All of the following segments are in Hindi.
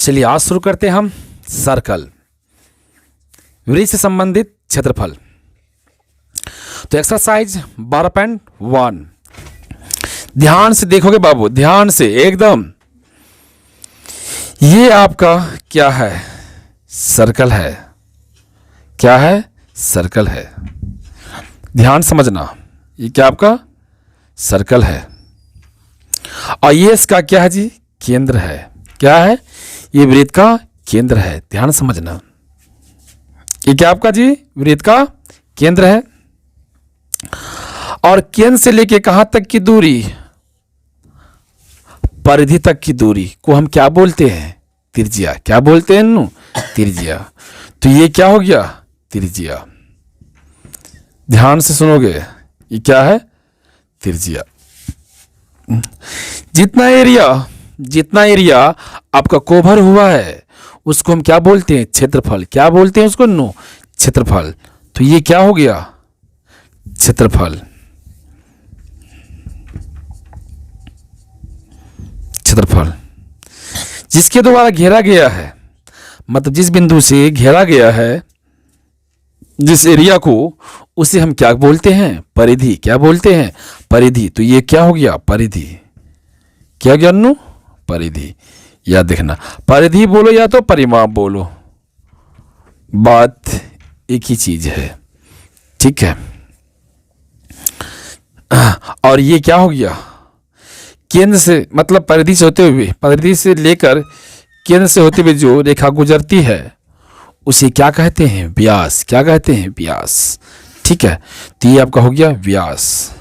चलिए आज शुरू करते हैं हम सर्कल, वृत्त से संबंधित क्षेत्रफल। तो एक्सरसाइज 12.1 ध्यान से देखोगे बाबू, ध्यान से एकदम। ये आपका क्या है? सर्कल है। क्या है? सर्कल है। ध्यान समझना, ये क्या आपका सर्कल है और ये इसका क्या है जी? केंद्र है। क्या है? ये वृत्त का केंद्र है। ध्यान समझना, ये क्या आपका जी? वृत्त का केंद्र है। और केंद्र से लेके कहां तक की दूरी? परिधि तक की दूरी को हम क्या बोलते हैं? त्रिज्या। क्या बोलते हैं? त्रिज्या। तो ये क्या हो गया? त्रिज्या। ध्यान से सुनोगे, ये क्या है? त्रिज्या। जितना एरिया आपका कवर हुआ है उसको हम क्या बोलते हैं? क्षेत्रफल। क्या बोलते हैं उसको? क्षेत्रफल। तो ये क्या हो गया? क्षेत्रफल। क्षेत्रफल जिसके द्वारा घेरा गया है, मतलब जिस बिंदु से घेरा गया है जिस एरिया को, उसे हम क्या बोलते हैं? परिधि। क्या बोलते हैं? परिधि। तो ये क्या हो गया? परिधि। क्या हो गया? परिधि। याद देखना, परिधि बोलो या तो परिमाप बोलो, बात एक ही चीज है। ठीक है। और ये क्या हो गया? केंद्र से, मतलब परिधि से होते हुए, परिधि से लेकर केंद्र से होते हुए जो रेखा गुजरती है उसे क्या कहते हैं? व्यास। क्या कहते हैं? व्यास। ठीक है। तो ये आपका हो गया व्यास।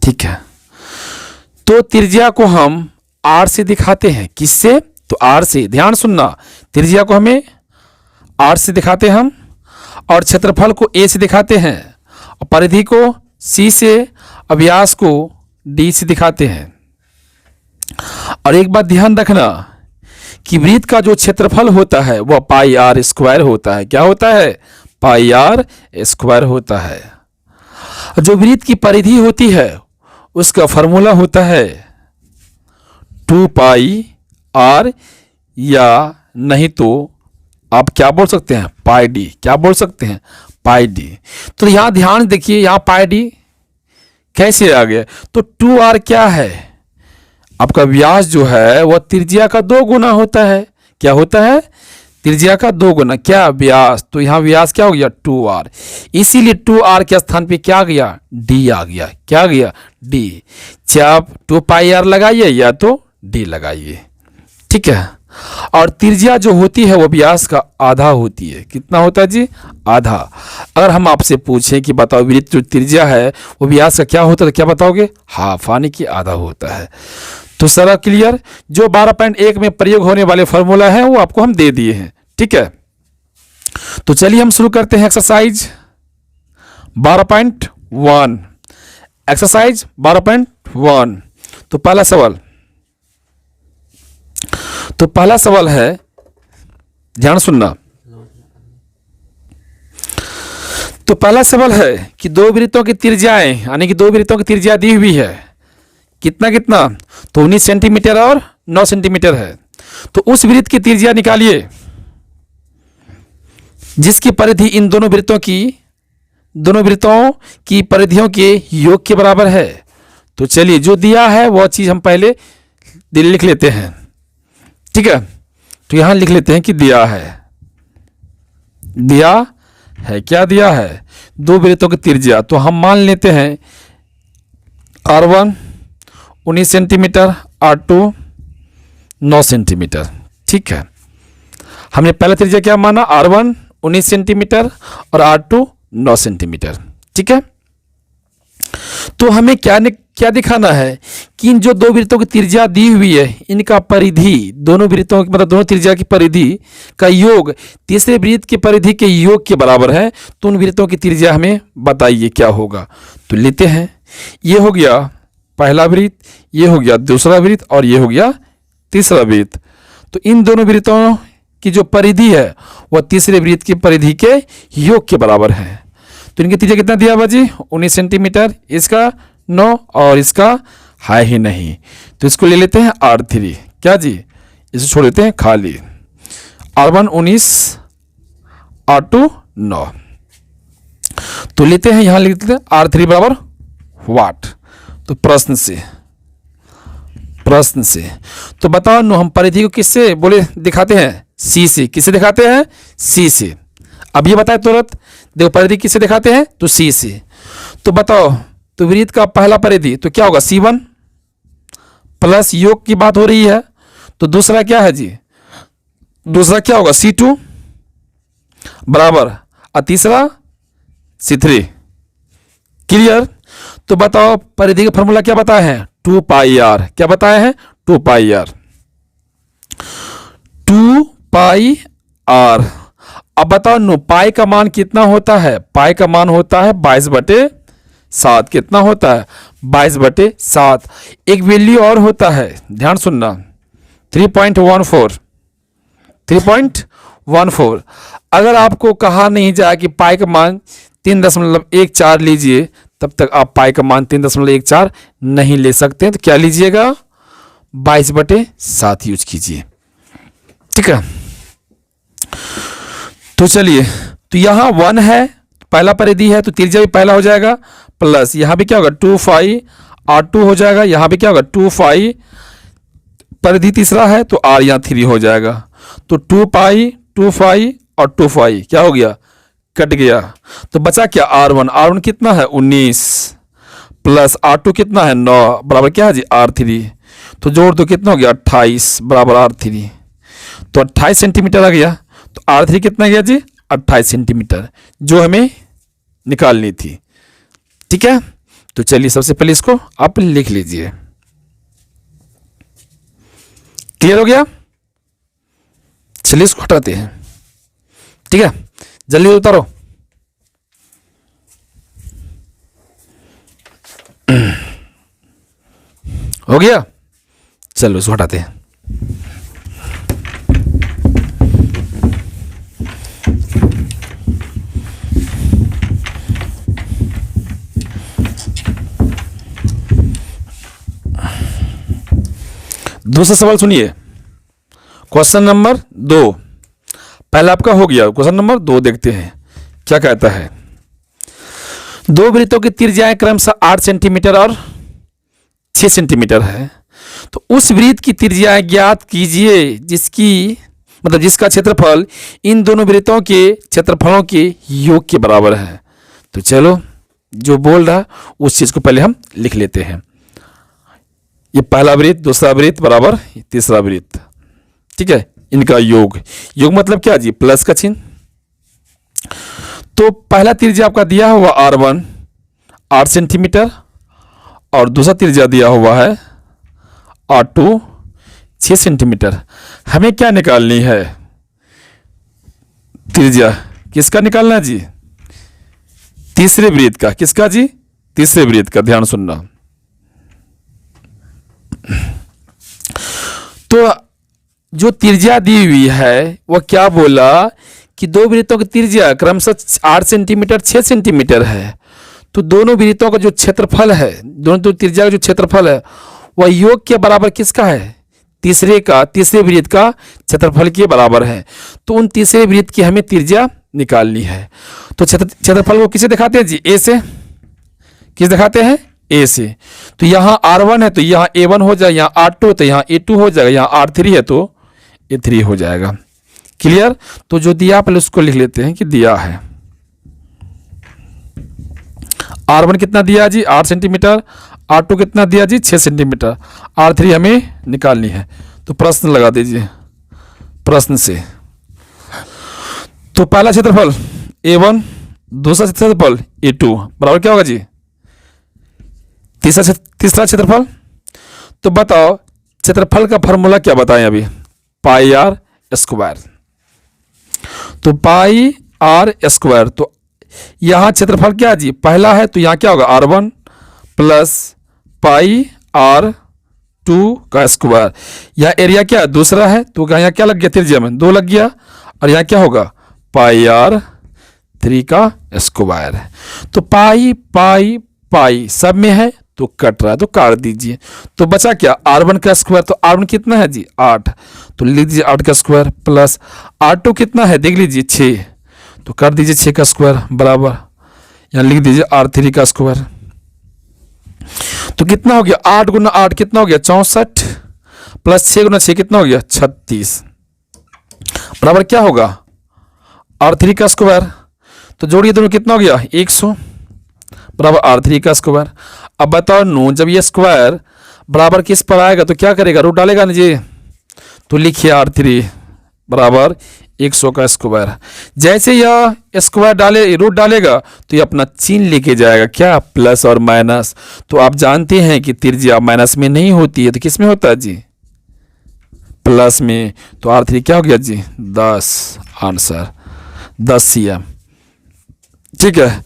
ठीक है। तो त्रिज्या को हम आर से दिखाते हैं। किससे? तो आर से। ध्यान सुनना, त्रिज्या को हमें आर से दिखाते हैं हम, और क्षेत्रफल को ए से दिखाते हैं, और परिधि को सी से, और व्यास को डी से दिखाते हैं। और एक बात ध्यान रखना कि वृत्त का जो क्षेत्रफल होता है वह पाई आर स्क्वायर होता है। क्या होता है? पाई आर स्क्वायर होता है। जो वृत्त की परिधि होती है उसका फॉर्मूला होता है 2 पाई आर, या नहीं तो आप क्या बोल सकते हैं? पाई डी। क्या बोल सकते हैं? पाई डी। तो यहां ध्यान देखिए, यहां पाई डी कैसे आ गया? तो 2r क्या है? आपका व्यास जो है वह त्रिज्या का 2 गुना होता है। क्या होता है? त्रिज्या का 2 गुना। क्या? व्यास। तो यहां व्यास क्या हो गया? 2r। इसीलिए 2r के स्थान पे क्या आ गया? d आ गया। क्या आ गया? d। चाहे आप 2 पाई आर लगाइए या तो d लगाइए। ठीक है। और त्रिज्या जो होती है वो व्यास का आधा होती है। कितना होता है जी? आधा। अगर हम आपसे पूछें कि बताओ वृत्त जो त्रिज्या है वो व्यास का क्या होता है, तो क्या बताओगे? हाफ, यानी कि आधा होता है। तो सारा क्लियर। जो 12.1 में प्रयोग होने वाले फॉर्मूला है वो आपको हम दे दिए हैं। ठीक है। तो चलिए हम शुरू करते हैं एक्सरसाइज 12.1। एक्सरसाइज 12.1। तो पहला सवाल है, ध्यान सुनना। तो पहला सवाल है कि दो वृत्तों की त्रिज्याएं, यानी कि दो वृत्तों की त्रिज्या दी हुई है। कितना कितना? तो 19 सेंटीमीटर और 9 सेंटीमीटर है। तो उस वृत्त की त्रिज्या निकालिए जिसकी परिधि इन दोनों वृत्तों की परिधियों के योग के बराबर है। तो चलिए, जो दिया है वह चीज हम पहले लिख लेते हैं। ठीक है। तो यहां लिख लेते हैं कि दिया है। क्या दिया है? दो वृत्तों की त्रिज्या। तो हम मान लेते हैं R1 19 सेंटीमीटर, R2 9 सेंटीमीटर। ठीक है। हमने पहला त्रिज्या क्या माना? R1 19 सेंटीमीटर और R2 9 सेंटीमीटर। ठीक है। तो हमें क्या दिखाना है कि इन जो दो वृत्तों की त्रिज्या दी हुई है इनका परिधि, दोनों वृत्तों की, मतलब दोनों त्रिज्या की परिधि का योग तीसरे वृत्त की परिधि के योग के बराबर है। तो उन वृत्तों की त्रिज्या हमें बताइए क्या होगा। तो लेते हैं, ये हो गया पहला वृत्त, ये हो गया दूसरा वृत्त, और ये हो गया तीसरा वृत्त। तो इन दोनों वृत्तों की जो परिधि है वह तीसरे वृत्त की परिधि के योग के बराबर है। तो इनकी त्रिज्या कितना दिया बाजी? 19 सेंटीमीटर, इसका 9 और इसका है ही नहीं, तो इसको ले लेते हैं R3। क्या जी, इसे छोड़ देते हैं खाली। R1 19, R2 9, तो लेते हैं यहां लिख देते हैं R3 बराबर वाट। तो प्रश्न से तो बताओ नो, हम परिधि को किससे बोले दिखाते हैं? C से। किससे दिखाते हैं? C से। अब ये बताए तुरंत, देखो परिधि किससे दिखाते हैं? तो C से। तो बताओ, तो वृत्त का पहला परिधि तो क्या होगा? C1 प्लस योग की बात हो रही है, तो दूसरा क्या है जी? दूसरा क्या होगा? C2 बराबर, और तीसरा C3। क्लियर? तो बताओ परिधि का फॉर्मूला क्या बताया है? 2 पाई r। क्या बताया है? 2 पाई r। 2 पाई r। अब बताओ नो, पाई का मान कितना होता है? पाई का मान होता है 22/7। कितना होता है? 22/7। एक वैल्यू और होता है, ध्यान सुनना, 3.14। 3.14। अगर आपको कहा नहीं जाए कि पाई का मान 3.14 लीजिए, तब तक आप पाई का मान 3.14 नहीं ले सकते। तो क्या लीजिएगा? 22/7 यूज कीजिए। ठीक है, तो चलिए, तो यहां 1 है, पहला परिधि है, तो त्रिज्या भी पहला हो जाएगा, प्लस यहां भी क्या होगा? 2 पाई R2 हो जाएगा। यहां भी क्या होगा? 2 पाई, परिधि तीसरा है तो R यहां 3 हो जाएगा। तो 2 पाई, 2 पाई और 2 पाई क्या हो गया? कट गया। तो बचा क्या? R1। R1 कितना है? 19 प्लस R2 कितना है? 9 बराबर क्या है जी? R3। तो जोड़ दो, कितना हो गया? 28 बराबर R3। तो 28 सेंटीमीटर आ गया। तो R3 कितना गया जी? 28 सेंटीमीटर, जो हमें निकालनी थी। ठीक है, तो चलिए सबसे पहले इसको आप लिख लीजिए। क्लियर हो गया? चलिए इसको हटाते हैं। ठीक है, जल्दी उतारो। हो गया, चलो इसको हटाते हैं। दूसरा सवाल सुनिए, क्वेश्चन नंबर 2। पहला आपका हो गया, क्वेश्चन नंबर 2 देखते हैं क्या कहता है। दो वृत्तों की त्रिज्याएं क्रमशः 8 सेंटीमीटर और 6 सेंटीमीटर है। तो उस वृत्त की त्रिज्याएं ज्ञात कीजिए जिसका क्षेत्रफल इन दोनों वृत्तों के क्षेत्रफलों के योग के बराबर है। तो चलो, जो बोल रहा है उस चीज को पहले हम लिख लेते हैं। ये पहला वृत्त, दूसरा वृत्त बराबर तीसरा वृत्त। ठीक है, इनका योग मतलब क्या जी? प्लस का चिन्ह। तो पहला त्रिज्या आपका दिया हुआ R1 8 सेंटीमीटर और दूसरा त्रिज्या दिया हुआ है R2 6 सेंटीमीटर। हमें क्या निकालनी है? त्रिज्या किसका निकालना जी? तीसरे वृत्त का। किसका जी? तीसरे वृत्त का। ध्यान सुनना। तो जो त्रिज्या दी हुई है वह क्या बोला कि दो वृत्तों की त्रिज्या क्रमशः 8 सेंटीमीटर 6 सेंटीमीटर है। तो दोनों वृत्तों का जो क्षेत्रफल है, दोनों त्रिज्या का जो क्षेत्रफल है वह योग के बराबर किसका है? तीसरे वृत्त का क्षेत्रफल के बराबर है। तो उन तीसरे वृत्त की हमें त्रिज्या निकालनी है। तो क्षेत्रफल को किसे दिखाते हैं जी? ए से। किस दिखाते हैं? ए से। तो यहाँ R1 है तो यहाँ A1 हो जाएगा, यहाँ R2 तो यहाँ A2 हो जाएगा, यहाँ R3 है तो A3 हो जाएगा। क्लियर? तो जो दिया पहले उसको लिख लेते हैं कि दिया है। R1 कितना दिया जी? 8 सेंटीमीटर। R2 कितना दिया जी? 6 सेंटीमीटर। R3 हमें निकालनी है। तो प्रश्न लगा दीजिए प्रश्न से। तो पहला क्षेत्रफल A1, दूसरा क्षेत्रफल A2 बराबर क्या होगा जी? तीसरा क्षेत्रफल। तो बताओ क्षेत्रफल का फॉर्मूला क्या बताएं अभी? पाई आर स्क्वायर। तो पाई आर स्क्वायर। तो यहां क्षेत्रफल क्या जी? पहला है तो यहां क्या होगा? R1 प्लस पाई R2 का स्क्वायर। यह एरिया क्या है? दूसरा है तो यहां क्या लग गया? त्रिज्या में 2 लग गया। और यहां क्या होगा? पाई R3 का स्क्वायर है। तो पाई पाई पाई सब में है तो कट रहा है तो काट दीजिए। तो बचा क्या, R1 का स्क्वायर। तो R1 कितना है जी 8, तो लिख दीजिए 8 का स्क्वायर प्लस R2 कितना है देख लीजिए 6, तो कर दीजिए 6 का स्क्वायर बराबर यहाँ लिख दीजिए R3 का स्क्वायर। तो कितना हो गया 8 गुना 8 कितना हो गया 64 प्लस 6 गुना 6 कितना हो गया 36 बराबर क्या होगा R3 का स्क्वायर। तो जोड़िए दोनों कितना हो गया 100 बराबर R3 का स्क्वायर। अब बताओ नो जब ये स्क्वायर बराबर किस पर आएगा तो क्या करेगा रूट डालेगा ना जी। तो लिखिए R3 बराबर 100 का स्क्वायर। जैसे यह स्क्वायर डाले रूट डालेगा तो ये अपना चिन्ह लेके जाएगा क्या प्लस और माइनस। तो आप जानते हैं कि त्रिज्या माइनस में नहीं होती है तो किस में होता है जी प्लस में। तो R3 क्या हो गया जी 10 आंसर 10 cm। ठीक है,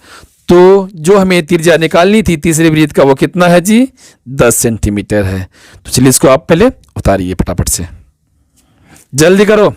तो जो हमें त्रिज्या निकालनी थी तीसरे वृत्त का वो कितना है जी 10 सेंटीमीटर है। तो चलिए इसको आप पहले उतारिए फटाफट से जल्दी करो।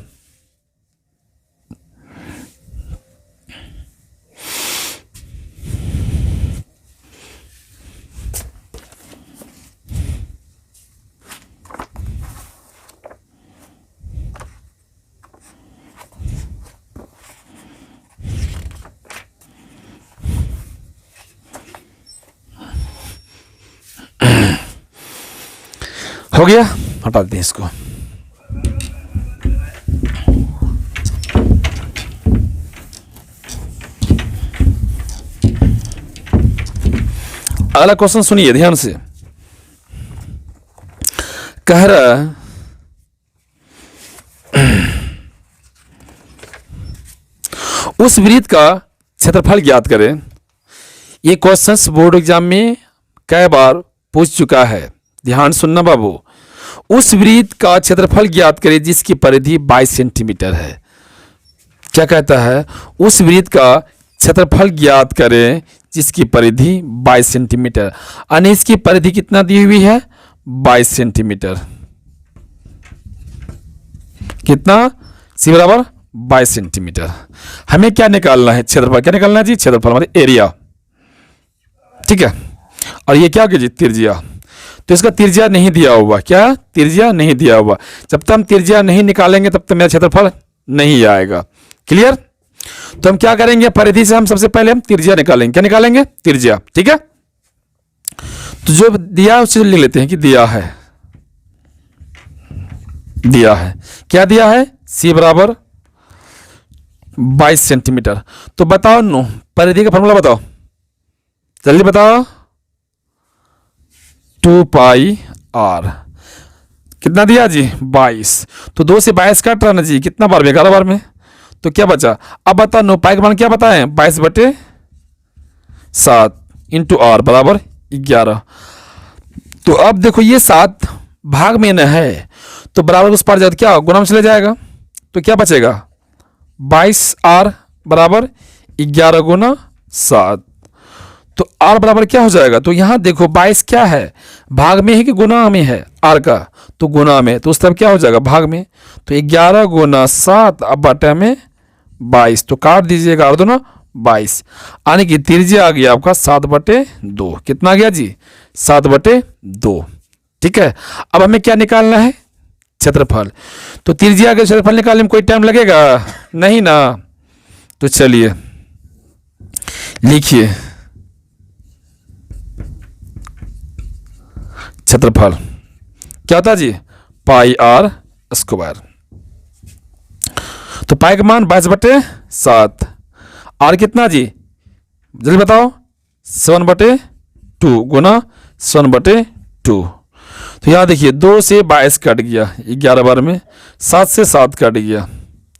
हो गया, हटा दें इसको। अगला क्वेश्चन सुनिए ध्यान से। कह रहा उस वृत्त का क्षेत्रफल ज्ञात करें। ये क्वेश्चंस बोर्ड एग्जाम में कई बार पूछ चुका है, ध्यान सुनना बाबू। उस वृत्त का क्षेत्रफल ज्ञात करें जिसकी परिधि 22 सेंटीमीटर है। क्या कहता है उस वृत्त का क्षेत्रफल ज्ञात करें जिसकी परिधि 22 सेंटीमीटर, यानी इसकी परिधि कितना दी हुई है 22 सेंटीमीटर। कितना सी बराबर 22 सेंटीमीटर। हमें क्या निकालना है क्षेत्रफल, क्या निकालना है जी क्षेत्रफल मतलब एरिया। ठीक है, और ये क्या होगा जी त्रिज्या। तो इसका त्रिज्या नहीं दिया हुआ, क्या त्रिज्या नहीं दिया हुआ। जब तक हम त्रिज्या नहीं निकालेंगे तब तक मेरा क्षेत्रफल नहीं आएगा। क्लियर। तो हम क्या करेंगे परिधि से हम सबसे पहले हम त्रिज्या निकालेंगे। क्या निकालेंगे त्रिज्या। ठीक है, तो जो दिया है उससे लिख लेते हैं कि दिया है, दिया है क्या दिया है सी बराबर 22 सेंटीमीटर। तो बताओ नो परिधि का फॉर्मूला बताओ जल्दी बताओ। 2 पाई r कितना दिया जी 22। तो 2 से 22 काट रहा ना जी कितना बार में 11 बार में। तो क्या बचा अब बता नो पाई का मान क्या बताएं 22/7 इंटू r बराबर 11। तो अब देखो ये 7 भाग में न है तो बराबर उस पार जाए तो क्या गुना में चले जाएगा। तो क्या बचेगा 22r बराबर 11 गुना 7। तो r बराबर क्या हो जाएगा। तो यहां देखो 22 क्या है भाग में है कि गुना में है r का, तो गुना में। तो उस तरफ क्या हो जाएगा भाग में। तो 11 गुना 7 अब बटे में 22। तो काट दीजिएगा और दोनों 22 आने की त्रिज्या आ गया आपका 7/2। कितना आ गया जी 7/2। ठीक है, अब हमें क्या निकालना है क्षेत्रफल। तो त्रिज्या के क्षेत्रफल निकालने में कोई टाइम लगेगा नहीं ना। तो चलिए लिखिए क्षेत्रफल क्या होता है जी पाई r स्क्वायर। तो पाई का मान 22/7 r कितना जी जल्दी बताओ 7/2 गुना 7/2। तो यहां देखिए 2 से 22 कट गया 11 बार में, 7 से 7 कट गया।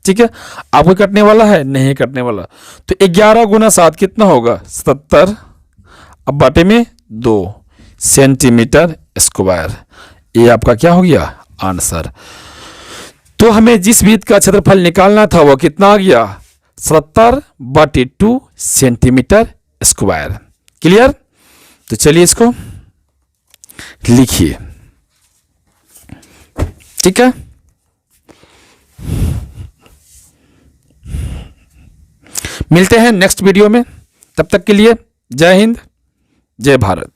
ठीक है, आपको कटने वाला है नहीं कटने वाला। तो 11 गुना 7 कितना होगा 77 अब बटे में 2 सेंटीमीटर स्क्वायर। ये आपका क्या हो गया आंसर। तो हमें जिस वृत्त का क्षेत्रफल निकालना था वो कितना आ गया 77/2 सेंटीमीटर स्क्वायर। क्लियर। तो चलिए इसको लिखिए। ठीक है, मिलते हैं नेक्स्ट वीडियो में, तब तक के लिए जय हिंद जय भारत।